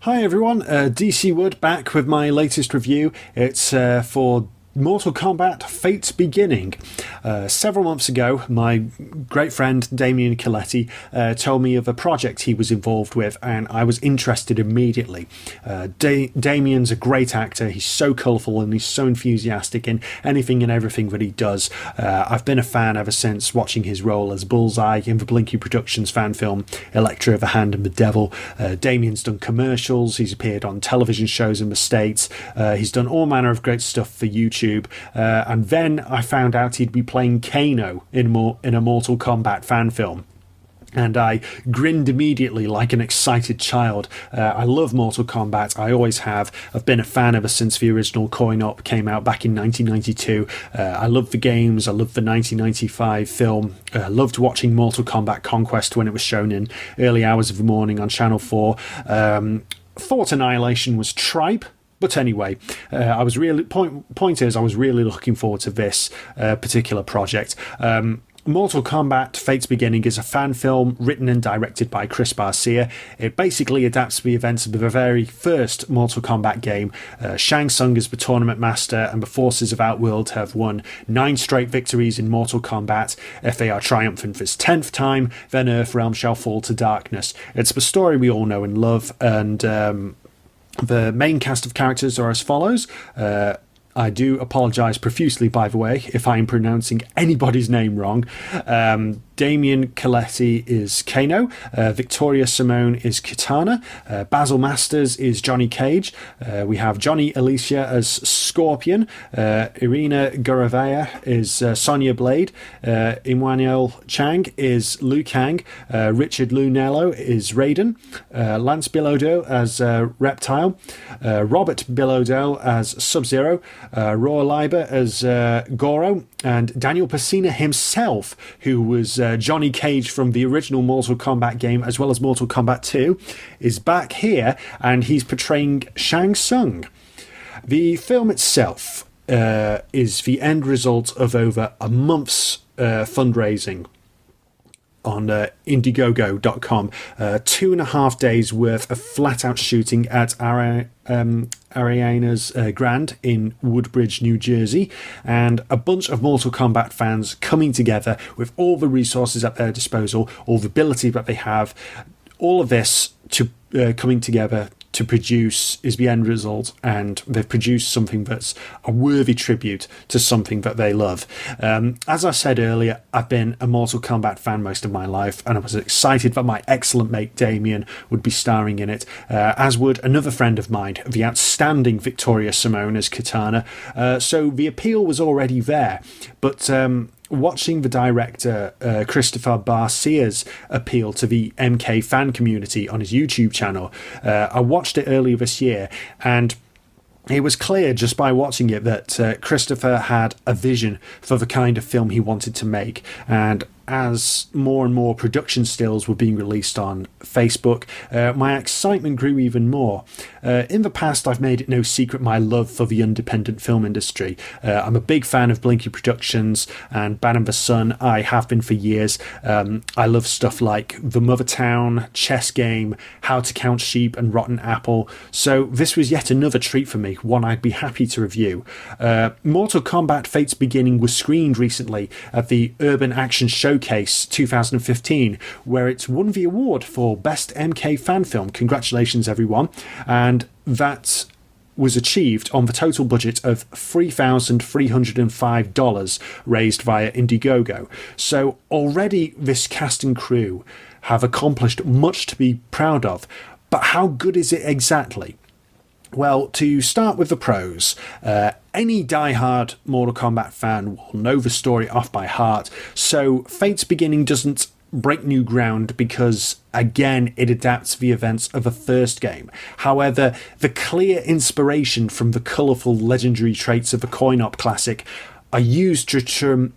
Hi everyone, DC Wood back with my latest review. It's for Mortal Kombat Fate's Beginning. Several months ago, my great friend Damien Colletti told me of a project he was involved with, and I was interested immediately. Damien's a great actor. He's so colourful and he's so enthusiastic in anything and everything that he does. I've been a fan ever since watching his role as Bullseye in the Blinky Productions fan film Electra, the Hand and the Devil. Damien's done commercials, he's appeared on television shows in the States, he's done all manner of great stuff for YouTube. And then I found out he'd be playing Kano in a Mortal Kombat fan film. And I grinned immediately like an excited child. I love Mortal Kombat, I always have. I've been a fan ever since the original coin-op came out back in 1992. I love the games, I love the 1995 film. I loved watching Mortal Kombat Conquest when it was shown in early hours of the morning on Channel 4. Thought Annihilation was tripe. But anyway, I was really looking forward to this particular project. Mortal Kombat Fate's Beginning is a fan film written and directed by Chris Barcia. It basically adapts the events of the very first Mortal Kombat game. Shang Tsung is the tournament master, and the forces of Outworld have won 9 straight victories in Mortal Kombat. If they are triumphant this 10th time, then Earthrealm shall fall to darkness. It's the story we all know and love, and the main cast of characters are as follows. I do apologise profusely, by the way, if I'm pronouncing anybody's name wrong. Damien Colletti is Kano, Victoria Simone is Kitana, Basil Masters is Johnny Cage, we have Johnny Alicia as Scorpion, Irina Gorovaya is Sonya Blade, Emmanuel Chang is Liu Kang, Richard Lunello is Raiden, Lance Bilodeau as Reptile, Robert Bilodeau as Sub-Zero, Roy Leiber as Goro, and Daniel Pesina himself, who was Johnny Cage from the original Mortal Kombat game as well as Mortal Kombat 2, is back here, and he's portraying Shang Tsung. The film itself is the end result of over a month's fundraising on Indiegogo.com. 2.5 days worth of flat-out shooting at Ariana's Grand in Woodbridge, New Jersey, and a bunch of Mortal Kombat fans coming together with all the resources at their disposal, all the ability that they have. All of this to coming together to produce is the end result, and they've produced something that's a worthy tribute to something that they love. As I said earlier, I've been a Mortal Kombat fan most of my life, and I was excited that my excellent mate Damien would be starring in it, as would another friend of mine, the outstanding Victoria Simone as Kitana. So the appeal was already there, but watching the director Christopher Barcia's appeal to the MK fan community on his YouTube channel, I watched it earlier this year, and it was clear just by watching it that Christopher had a vision for the kind of film he wanted to make. And as more and more production stills were being released on Facebook, my excitement grew even more. In the past, I've made it no secret my love for the independent film industry. I'm a big fan of Blinky Productions and Ban and the Sun. I have been for years. I love stuff like The Mother Town, Chess Game, How to Count Sheep and Rotten Apple. So this was yet another treat for me, one I'd be happy to review. Mortal Kombat Fate's Beginning was screened recently at the Urban Action Showcase 2015, where it's won the award for Best MK Fan Film. Congratulations, everyone. And that was achieved on the total budget of $3,305 raised via Indiegogo. So already this cast and crew have accomplished much to be proud of. But how good is it exactly? Well, to start with the pros, any die-hard Mortal Kombat fan will know the story off by heart, so Fate's Beginning doesn't break new ground because, again, it adapts the events of a first game. However, the clear inspiration from the colourful legendary traits of the coin-op classic are used to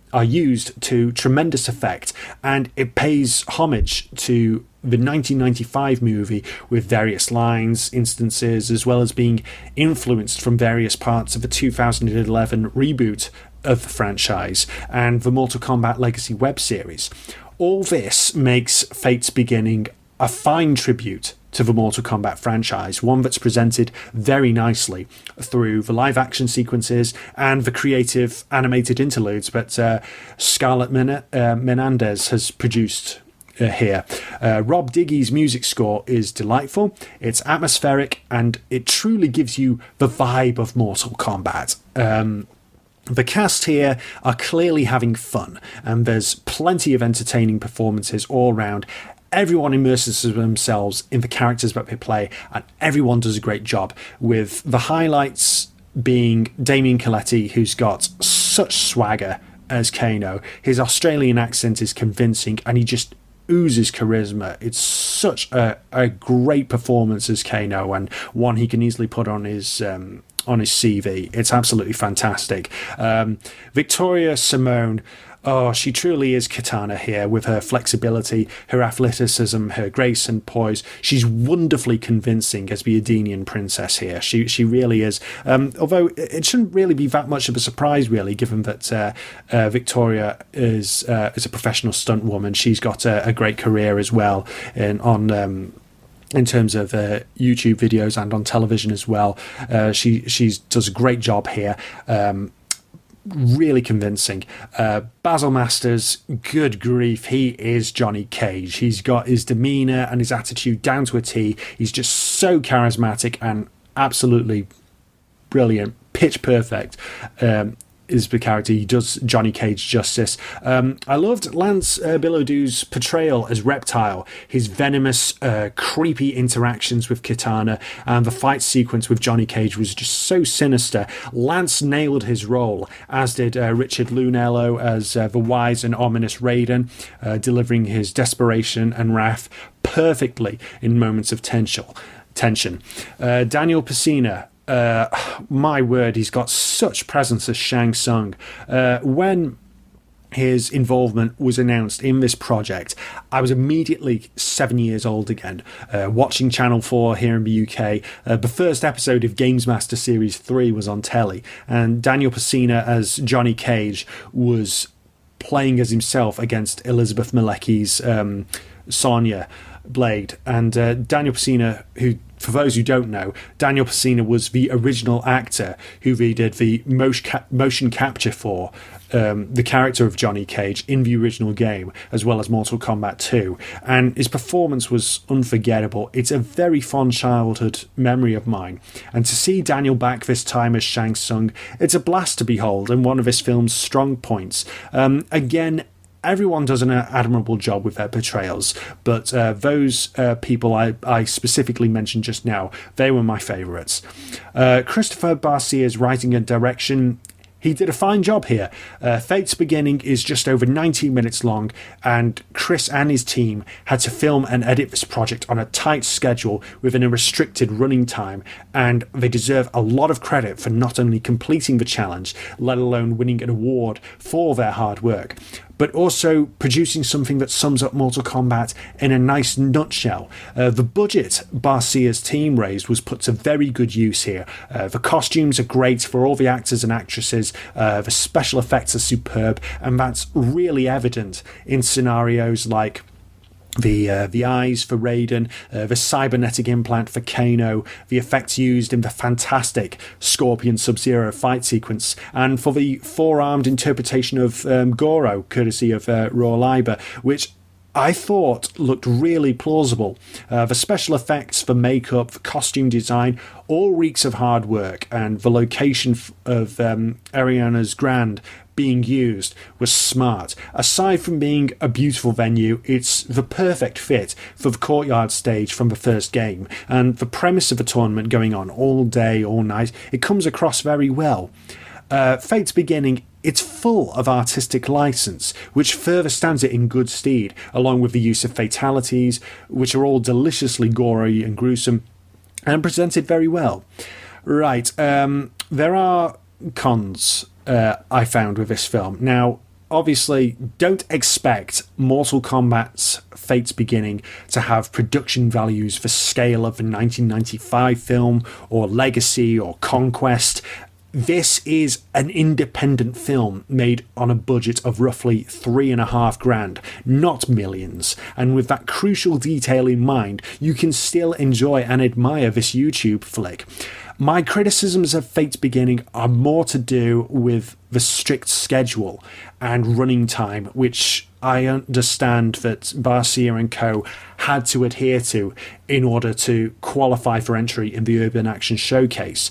tremendous effect, and it pays homage to the 1995 movie with various lines, instances, as well as being influenced from various parts of the 2011 reboot of the franchise and the Mortal Kombat Legacy web series. All this makes Fate's Beginning a fine tribute to the Mortal Kombat franchise, one that's presented very nicely through the live action sequences and the creative animated interludes that Scarlett Menendez has produced here. Rob Diggy's music score is delightful, it's atmospheric, and it truly gives you the vibe of Mortal Kombat. The cast here are clearly having fun, and there's plenty of entertaining performances all around. Everyone immerses themselves in the characters that they play, and everyone does a great job, with the highlights being Damien Colletti, who's got such swagger as Kano. His Australian accent is convincing, and he just oozes charisma. It's such a great performance as Kano, and one he can easily put on his CV. It's absolutely fantastic. Victoria Simone, oh, she truly is Katana here, with her flexibility, her athleticism, her grace and poise. She's wonderfully convincing as the Edenian princess here. She really is. Although it shouldn't really be that much of a surprise, really, given that Victoria is a professional stunt woman. She's got a great career as well in terms of YouTube videos and on television as well. She does a great job here. Really convincing. Basil Masters, good grief, he is Johnny Cage. He's got his demeanour and his attitude down to a T. He's just so charismatic and absolutely brilliant, pitch perfect. Is the character. He does Johnny Cage justice. I loved Lance Bilodeau's portrayal as Reptile, his venomous, creepy interactions with Katana, and the fight sequence with Johnny Cage was just so sinister. Lance nailed his role, as did Richard Lunello as the wise and ominous Raiden, delivering his desperation and wrath perfectly in moments of tension. Daniel Pesina, my word, he's got such presence as Shang Tsung. When his involvement was announced in this project, I was immediately 7 years old again, watching Channel 4 here in the UK. The first episode of Games Master Series 3 was on telly, and Daniel Pesina as Johnny Cage was playing as himself against Elizabeth Malecki's Sonya Blade. And Daniel Pesina, who, for those who don't know, Daniel Pesina was the original actor who they did the motion capture for the character of Johnny Cage in the original game, as well as Mortal Kombat 2. And his performance was unforgettable. It's a very fond childhood memory of mine. And to see Daniel back this time as Shang Tsung, it's a blast to behold and one of this film's strong points. Again, everyone does an admirable job with their portrayals, but those people I specifically mentioned just now, they were my favourites. Christopher Barcia's writing and direction, he did a fine job here. Fate's Beginning is just over 19 minutes long, and Chris and his team had to film and edit this project on a tight schedule within a restricted running time, and they deserve a lot of credit for not only completing the challenge, let alone winning an award for their hard work, but also producing something that sums up Mortal Kombat in a nice nutshell. The budget Barcia's team raised was put to very good use here. The costumes are great for all the actors and actresses, the special effects are superb, and that's really evident in scenarios like the eyes for Raiden, the cybernetic implant for Kano, the effects used in the fantastic Scorpion Sub-Zero fight sequence, and for the four-armed interpretation of Goro, courtesy of Raw Liber, which I thought looked really plausible. The special effects, the makeup, the costume design, all reeks of hard work, and the location of Ariana's Grand being used was smart. Aside from being a beautiful venue, it's the perfect fit for the courtyard stage from the first game, and the premise of a tournament going on all day, all night, it comes across very well. Fate's Beginning, it's full of artistic license, which further stands it in good stead, along with the use of fatalities, which are all deliciously gory and gruesome, and presented very well. Right, there are cons I found with this film. Now, obviously, don't expect Mortal Kombat's Fate's Beginning to have production values the scale of the 1995 film, or Legacy, or Conquest. This is an independent film made on a budget of roughly $3,500, not millions. And with that crucial detail in mind, you can still enjoy and admire this YouTube flick. My criticisms of Fate's Beginning are more to do with the strict schedule and running time, which I understand that Barcia and co had to adhere to in order to qualify for entry in the Urban Action Showcase.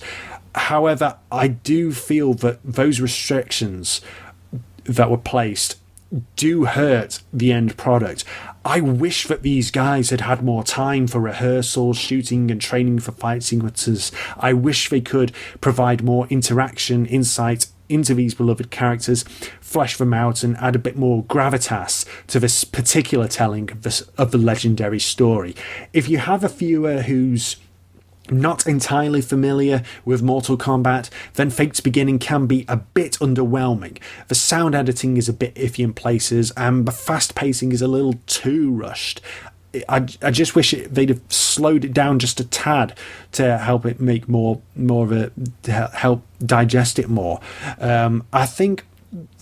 However, I do feel that those restrictions that were placed do hurt the end product. I wish that these guys had had more time for rehearsals, shooting and training for fight sequences. I wish they could provide more interaction, insight into these beloved characters, flesh them out and add a bit more gravitas to this particular telling of the legendary story. If you have a viewer who's not entirely familiar with Mortal Kombat, then Fate's Beginning can be a bit underwhelming. The sound editing is a bit iffy in places, and the fast pacing is a little too rushed. I just wish they'd have slowed it down just a tad to help it make more of a, to help digest it more. I think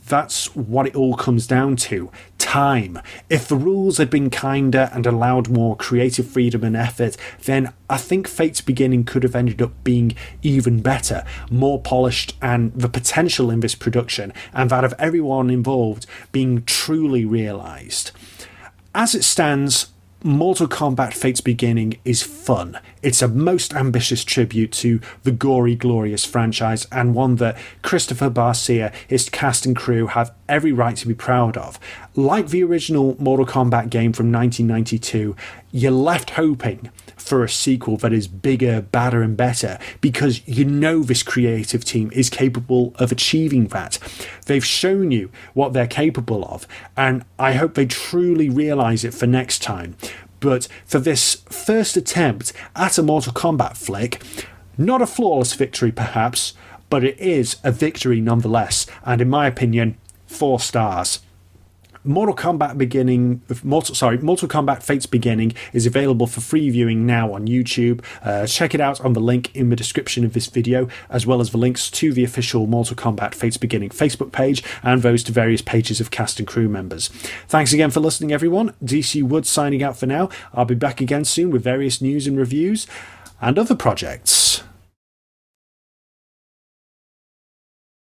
that's what it all comes down to. Time. If the rules had been kinder and allowed more creative freedom and effort, then I think Fate's Beginning could have ended up being even better, more polished, and the potential in this production and that of everyone involved being truly realised. As it stands, Mortal Kombat Fate's Beginning is fun. It's a most ambitious tribute to the gory, glorious franchise, and one that Christopher Barcia, his cast and crew have every right to be proud of. Like the original Mortal Kombat game from 1992, you're left hoping for a sequel that is bigger, badder and better, because you know this creative team is capable of achieving that. They've shown you what they're capable of, and I hope they truly realise it for next time. But for this first attempt at a Mortal Kombat flick, not a flawless victory perhaps, but it is a victory nonetheless, and in my opinion, 4 stars. Mortal Kombat Fate's Beginning is available for free viewing now on YouTube. Check it out on the link in the description of this video, as well as the links to the official Mortal Kombat Fate's Beginning Facebook page and those to various pages of cast and crew members. Thanks again for listening, everyone. DC Wood signing out for now. I'll be back again soon with various news and reviews and other projects.